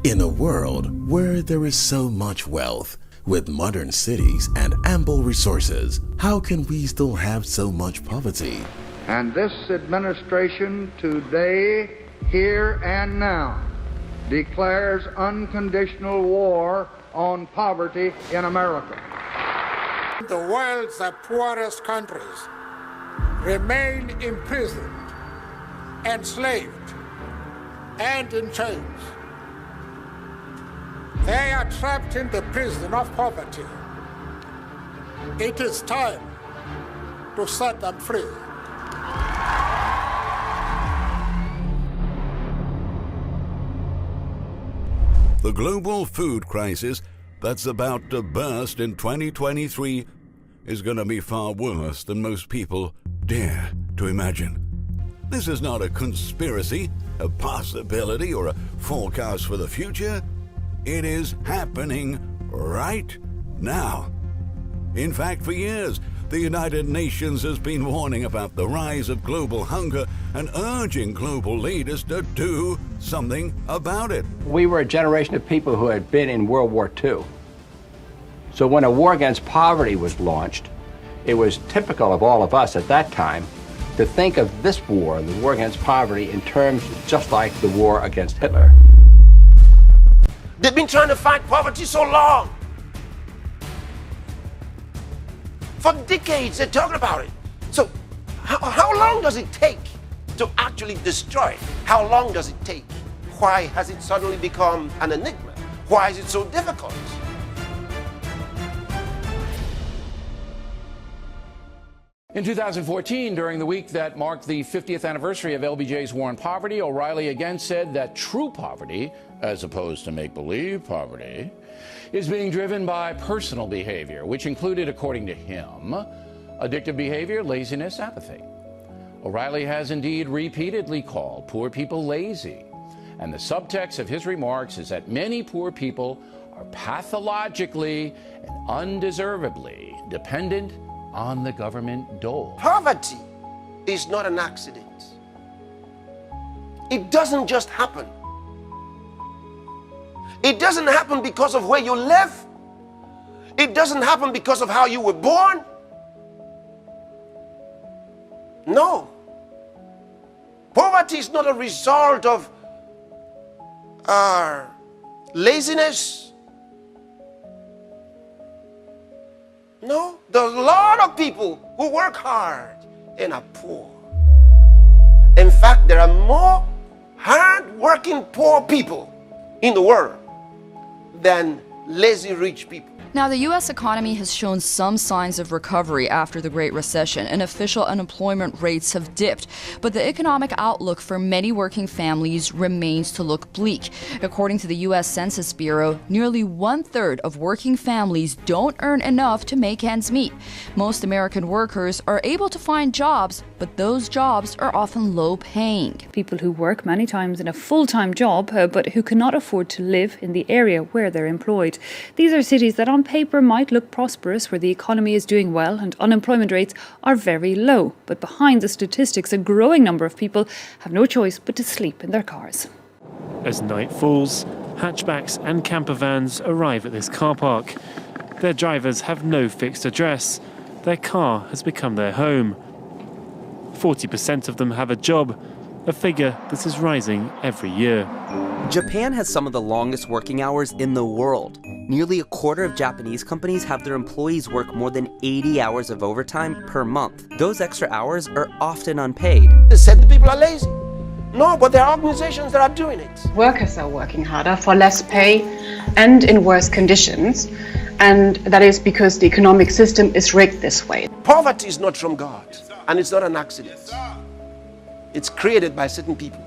In a world where there is so much wealth, with modern cities and ample resources, how can we still have so much poverty? And this administration today, here and now, declares unconditional war on poverty in America. The world's poorest countries remain imprisoned, enslaved, and in chains. They are trapped in the prison of poverty. It is time to set them free. The global food crisis that's about to burst in 2023 is going to be far worse than most people dare to imagine. This is not a conspiracy, a possibility, or a forecast for the future. It is happening right now. In fact, for years, the United Nations has been warning about the rise of global hunger and urging global leaders to do something about it. We were a generation of people who had been in World War II. So when a war against poverty was launched, it was typical of all of us at that time to think of this war, the war against poverty, in terms just like the war against Hitler. They've been trying to fight poverty so long. For decades, they're talking about it. So how long does it take to actually destroy it? How long does it take? Why has it suddenly become an enigma? Why is it so difficult? In 2014, during the week that marked the 50th anniversary of LBJ's war on poverty, O'Reilly again said that true poverty, as opposed to make-believe poverty, is being driven by personal behavior, which included, according to him, addictive behavior, laziness, apathy. O'Reilly has indeed repeatedly called poor people lazy, and the subtext of his remarks is that many poor people are pathologically and undeservedly dependent on the government dole. Poverty is not an accident. It doesn't just happen. It doesn't happen because of where you live. It doesn't happen because of how you were born. No. Poverty is not a result of our laziness. No, there's a lot of people who work hard and are poor. In fact, there are more hard-working poor people in the world than lazy rich people. Now, the U.S. economy has shown some signs of recovery after the Great Recession, and official unemployment rates have dipped. But the economic outlook for many working families remains to look bleak. According to the U.S. Census Bureau, nearly one-third of working families don't earn enough to make ends meet. Most American workers are able to find jobs, but those jobs are often low-paying. People who work many times in a full-time job, but who cannot afford to live in the area where they're employed. These are cities that on paper might look prosperous, where the economy is doing well and unemployment rates are very low. But behind the statistics, a growing number of people have no choice but to sleep in their cars. As night falls, hatchbacks and camper vans arrive at this car park. Their drivers have no fixed address. Their car has become their home. 40% of them have a job, a figure that is rising every year. Japan has some of the longest working hours in the world. Nearly a quarter of Japanese companies have their employees work more than 80 hours of overtime per month. Those extra hours are often unpaid. They said the people are lazy. No, but there are organizations that are doing it. Workers are working harder for less pay and in worse conditions. And that is because the economic system is rigged this way. Poverty is not from God, and it's not an accident. It's created by certain people.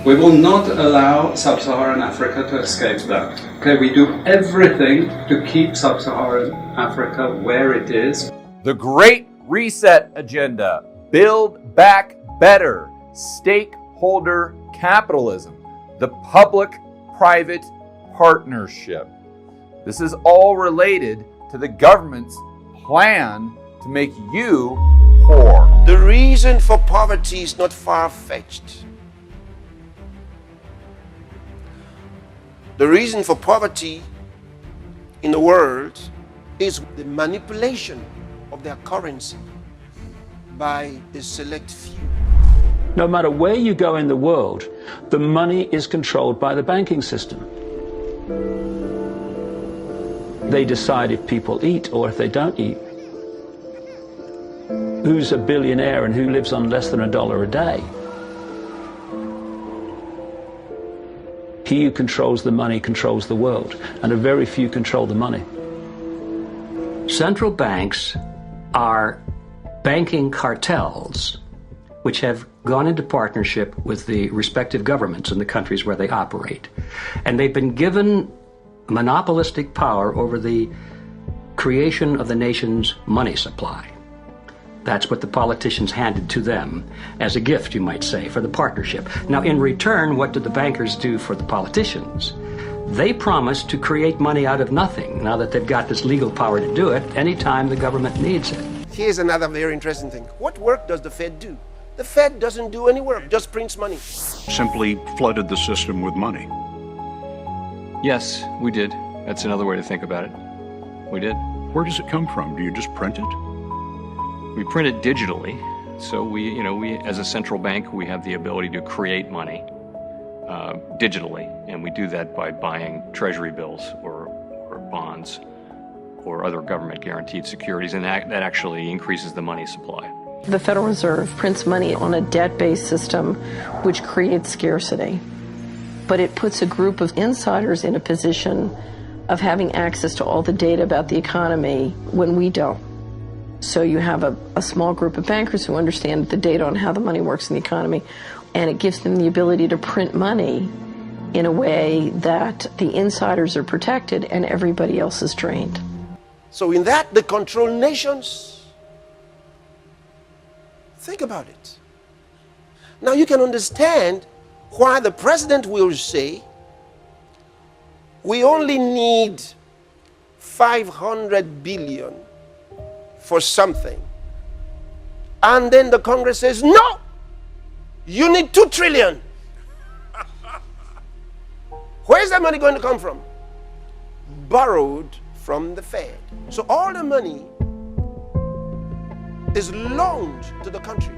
We will not allow sub-Saharan Africa to escape that. Okay, we do everything to keep sub-Saharan Africa where it is. The Great Reset Agenda. Build back better. Stakeholder capitalism. The public-private partnership. This is all related to the government's plan to make you poor. The reason for poverty is not far-fetched. The reason for poverty in the world is the manipulation of their currency by a select few. No matter where you go in the world, the money is controlled by the banking system. They decide if people eat or if they don't eat. Who's a billionaire and who lives on less than $1 a day? He who controls the money controls the world, and a very few control the money. Central banks are banking cartels which have gone into partnership with the respective governments in the countries where they operate. And they've been given monopolistic power over the creation of the nation's money supply. That's what the politicians handed to them as a gift, you might say, for the partnership. Now, in return, what did the bankers do for the politicians? They promised to create money out of nothing, now that they've got this legal power to do it anytime the government needs it. Here's another very interesting thing. What work does the Fed do? The Fed doesn't do any work, just prints money. Simply flooded the system with money. Yes, we did. That's another way to think about it. We did. Where does it come from? Do you just print it? We print it digitally. So we, as a central bank, we have the ability to create money digitally. And we do that by buying treasury bills or bonds or other government guaranteed securities. And that actually increases the money supply. The Federal Reserve prints money on a debt-based system which creates scarcity. But it puts a group of insiders in a position of having access to all the data about the economy when we don't. So you have a small group of bankers who understand the data on how the money works in the economy, and it gives them the ability to print money in a way that the insiders are protected and everybody else is drained. So in that, they control nations. Think about it. Now you can understand why the president will say, we only need 500 billion for something. And then the Congress says, no, you need 2 trillion. Where's that money going to come from? Borrowed from the Fed. So all the money is loaned to the country.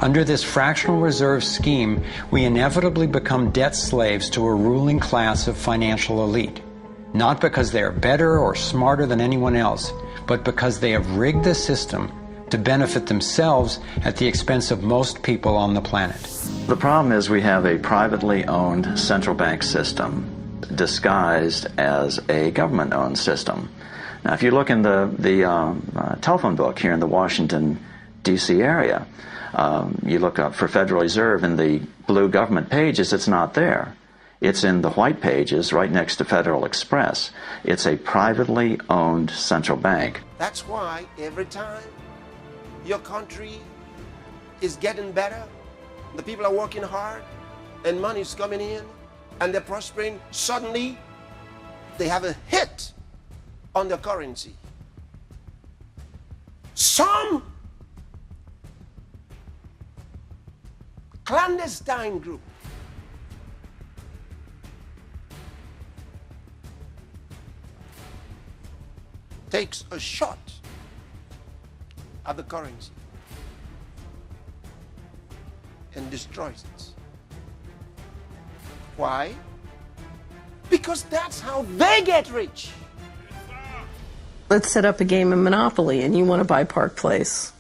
Under this fractional reserve scheme, we inevitably become debt slaves to a ruling class of financial elite. Not because they are better or smarter than anyone else, but because they have rigged the system to benefit themselves at the expense of most people on the planet. The problem is we have a privately owned central bank system disguised as a government-owned system. Now, if you look in the telephone book here in the Washington, D.C. area, you look up for Federal Reserve in the blue government pages, it's not there. It's in the white pages right next to Federal Express. It's a privately owned central bank. That's why every time your country is getting better, the people are working hard, and money is coming in, and they're prospering, suddenly they have a hit on their currency. Some clandestine group takes a shot at the currency and destroys it. Why? Because that's how they get rich. Let's set up a game of Monopoly and you want to buy Park Place.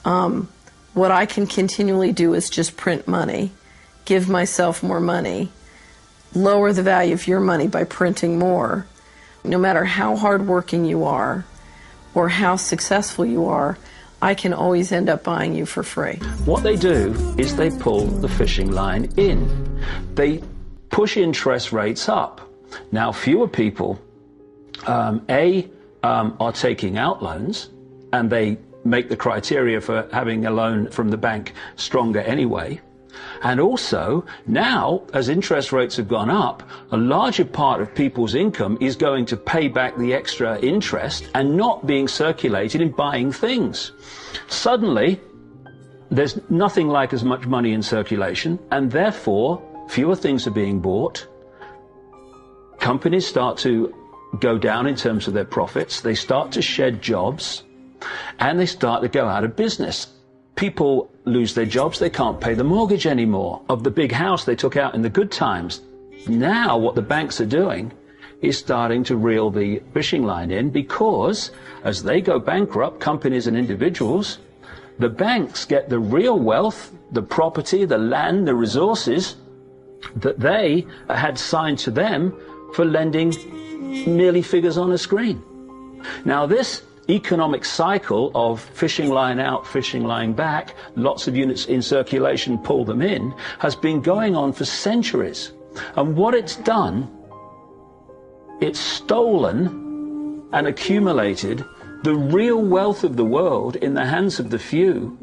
What I can continually do is just print money, give myself more money, lower the value of your money by printing more. No matter how hardworking you are or how successful you are, I can always end up buying you for free. What they do is they pull the fishing line in. They push interest rates up. Now, fewer people, are taking out loans, and they make the criteria for having a loan from the bank stronger anyway. And also, now, as interest rates have gone up, a larger part of people's income is going to pay back the extra interest and not being circulated in buying things. Suddenly, there's nothing like as much money in circulation, and therefore, fewer things are being bought. companies start to go down in terms of their profits, they start to shed jobs, and they start to go out of business. People lose their jobs, they can't pay the mortgage anymore of the big house they took out in the good times. Now what the banks are doing is starting to reel the fishing line in, because as they go bankrupt, companies and individuals, the banks get the real wealth, the property, the land, the resources that they had signed to them for lending merely figures on a screen. Now this economic cycle of fishing line out, fishing line back, lots of units in circulation, pull them in, has been going on for centuries. And what it's done, it's stolen and accumulated the real wealth of the world in the hands of the few.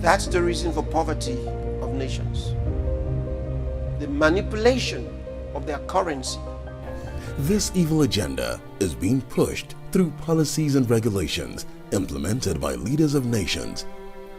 That's the reason for poverty of nations. The manipulation of their currency. This evil agenda is being pushed through policies and regulations implemented by leaders of nations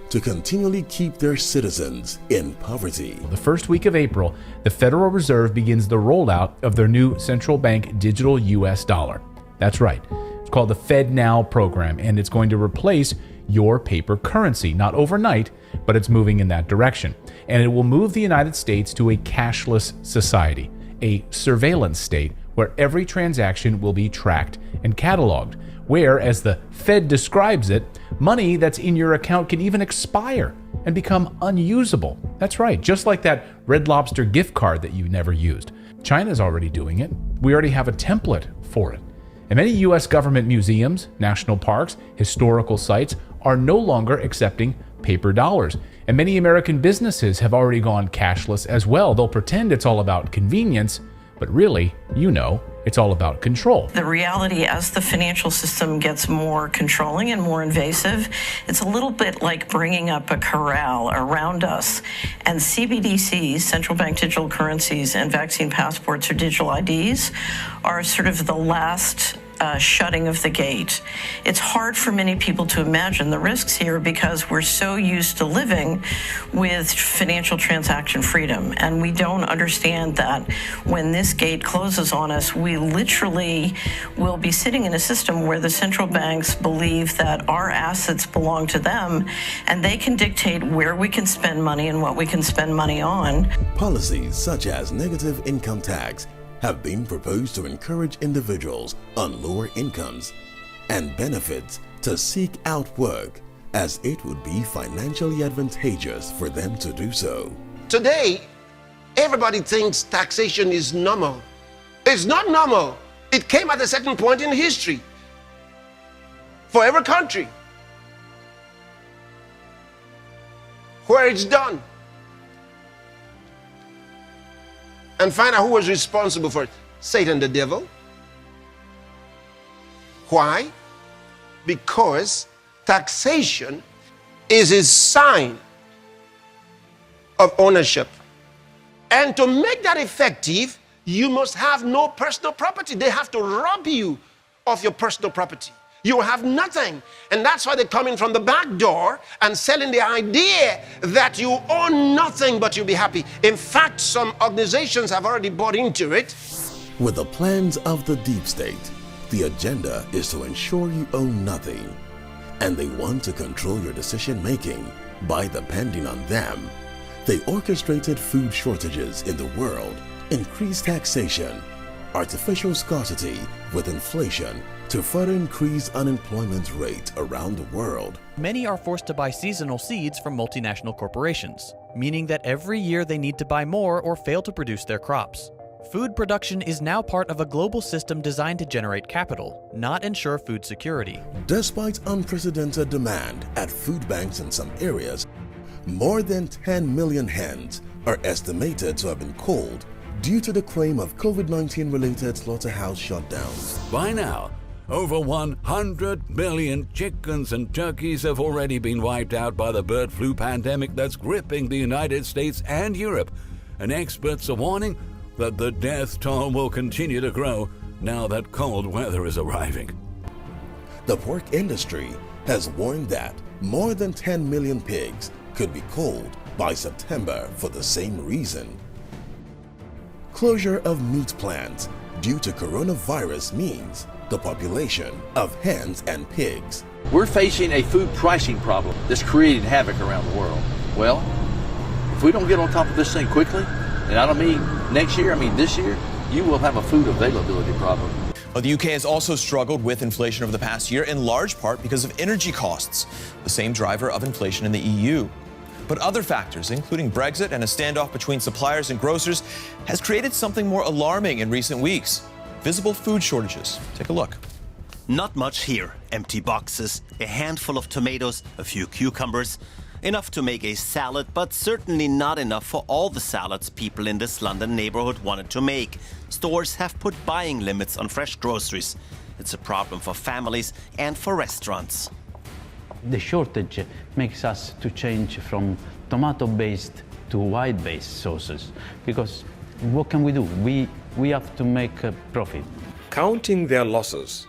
to continually keep their citizens in poverty. The first week of April, the Federal Reserve begins the rollout of their new central bank digital US dollar. That's right. It's called the FedNow program, and it's going to replace your paper currency. Not overnight, but it's moving in that direction. And it will move the United States to a cashless society, a surveillance state where every transaction will be tracked and cataloged, where, as the Fed describes it, money that's in your account can even expire and become unusable. That's right, just like that Red Lobster gift card that you never used. China's already doing it. We already have a template for it. And many U.S. government museums, national parks, historical sites are no longer accepting paper dollars. And many American businesses have already gone cashless as well. They'll pretend it's all about convenience, but really, it's all about control. The reality, as the financial system gets more controlling and more invasive, it's a little bit like bringing up a corral around us. And CBDCs, central bank digital currencies, and vaccine passports or digital IDs are sort of the last shutting of the gate. It's hard for many people to imagine the risks here because we're so used to living with financial transaction freedom, and we don't understand that when this gate closes on us, we literally will be sitting in a system where the central banks believe that our assets belong to them, and they can dictate where we can spend money and what we can spend money on. Policies such as negative income tax have been proposed to encourage individuals on lower incomes and benefits to seek out work, as it would be financially advantageous for them to do so. Today, everybody thinks taxation is normal. It's not normal. It came at a certain point in history for every country where it's done. And find out who was responsible for it. Satan, the devil. Why? Because taxation is a sign of ownership. And to make that effective, you must have no personal property. They have to rob you of your personal property. You have nothing. And that's why they come in from the back door and selling the idea that you own nothing but you'll be happy. In fact, some organizations have already bought into it. With the plans of the deep state, the agenda is to ensure you own nothing. And they want to control your decision making by depending on them. They orchestrated food shortages in the world, increased taxation, artificial scarcity with inflation, to further increase unemployment rate around the world. Many are forced to buy seasonal seeds from multinational corporations, meaning that every year they need to buy more or fail to produce their crops. Food production is now part of a global system designed to generate capital, not ensure food security. Despite unprecedented demand at food banks in some areas, more than 10 million hens are estimated to have been culled due to the claim of COVID-19 related slaughterhouse shutdowns. By now, over 100 million chickens and turkeys have already been wiped out by the bird flu pandemic that's gripping the United States and Europe, and experts are warning that the death toll will continue to grow now that cold weather is arriving. The pork industry has warned that more than 10 million pigs could be culled by September for the same reason. Closure of meat plants due to coronavirus means the population of hens and pigs. We're facing a food pricing problem that's creating havoc around the world. Well, if we don't get on top of this thing quickly, and I don't mean next year, I mean this year, you will have a food availability problem. Well, the UK has also struggled with inflation over the past year, in large part because of energy costs, the same driver of inflation in the EU. But other factors, including Brexit and a standoff between suppliers and grocers, has created something more alarming in recent weeks: visible food shortages. Take a look. Not much here. Empty boxes, a handful of tomatoes, a few cucumbers. Enough to make a salad, but certainly not enough for all the salads people in this London neighborhood wanted to make. Stores have put buying limits on fresh groceries. It's a problem for families and for restaurants. The shortage makes us to change from tomato-based to white-based sauces, because what can we do? We have to make a profit. Counting their losses,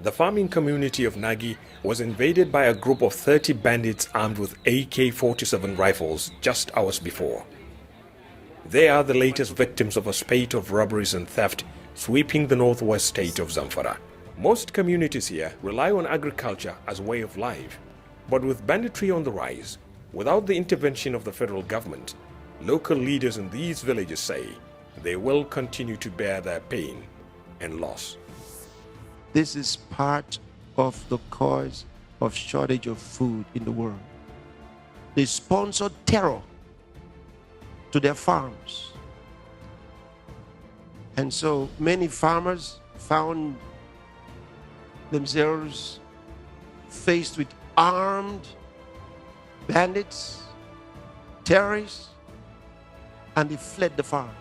the farming community of Nagi was invaded by a group of 30 bandits armed with AK-47 rifles just hours before. They are the latest victims of a spate of robberies and theft sweeping the northwest state of Zamfara. Most communities here rely on agriculture as a way of life, but with banditry on the rise, without the intervention of the federal government, local leaders in these villages say they will continue to bear their pain and loss. This is part of the cause of shortage of food in the world. They sponsored terror to their farms. And so many farmers found themselves faced with armed bandits, terrorists, and they fled the farms.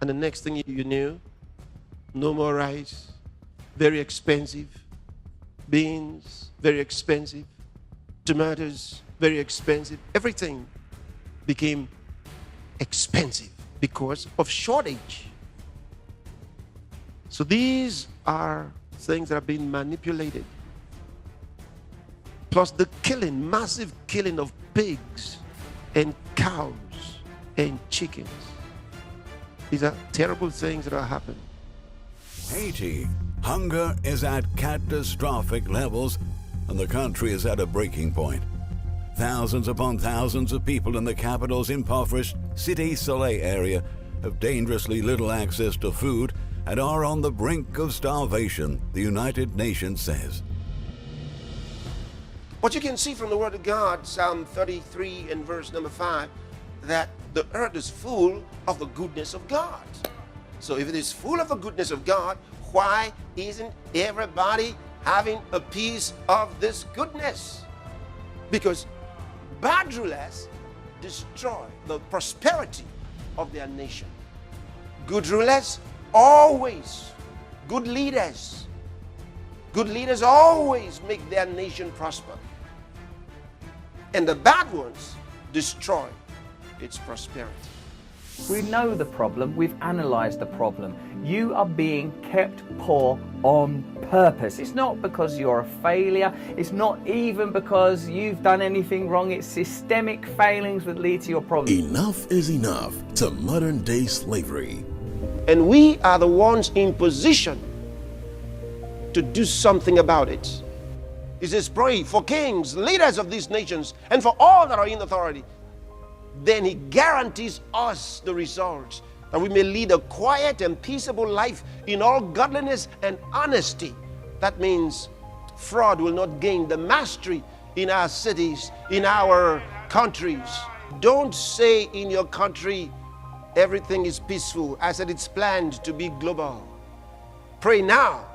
And the next thing you knew, no more rice, very expensive, beans, very expensive, tomatoes, very expensive. Everything became expensive because of shortage. So these are things that have been manipulated. Plus the killing, massive killing of pigs and cows and chickens. These are terrible things that are happening. Haiti. Hunger is at catastrophic levels, and the country is at a breaking point. Thousands upon thousands of people in the capital's impoverished Cité Soleil area have dangerously little access to food and are on the brink of starvation, the United Nations says. But you can see from the Word of God, Psalm 33 and verse number 5, that the earth is full of the goodness of God. So if it is full of the goodness of God, why isn't everybody having a piece of this goodness? Because bad rulers destroy the prosperity of their nation. Good rulers always, good leaders always make their nation prosper. And the bad ones destroy its prosperity. We know the problem, we've analysed the problem. You are being kept poor on purpose. It's not because you're a failure, it's not even because you've done anything wrong, it's systemic failings that lead to your problem. Enough is enough to modern day slavery. And we are the ones in position to do something about it. He says, pray for kings, leaders of these nations, and for all that are in authority. Then he guarantees us the results, that we may lead a quiet and peaceable life in all godliness and honesty. That means fraud will not gain the mastery in our cities, in our countries. Don't say in your country everything is peaceful. I said it's planned to be global. Pray now.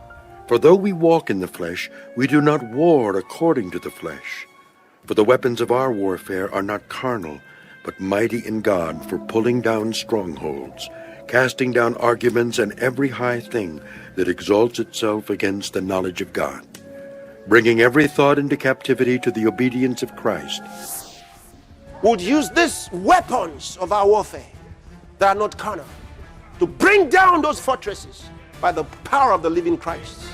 For though we walk in the flesh, we do not war according to the flesh. For the weapons of our warfare are not carnal, but mighty in God for pulling down strongholds, casting down arguments and every high thing that exalts itself against the knowledge of God, bringing every thought into captivity to the obedience of Christ. Would use these weapons of our warfare that are not carnal to bring down those fortresses by the power of the living Christ.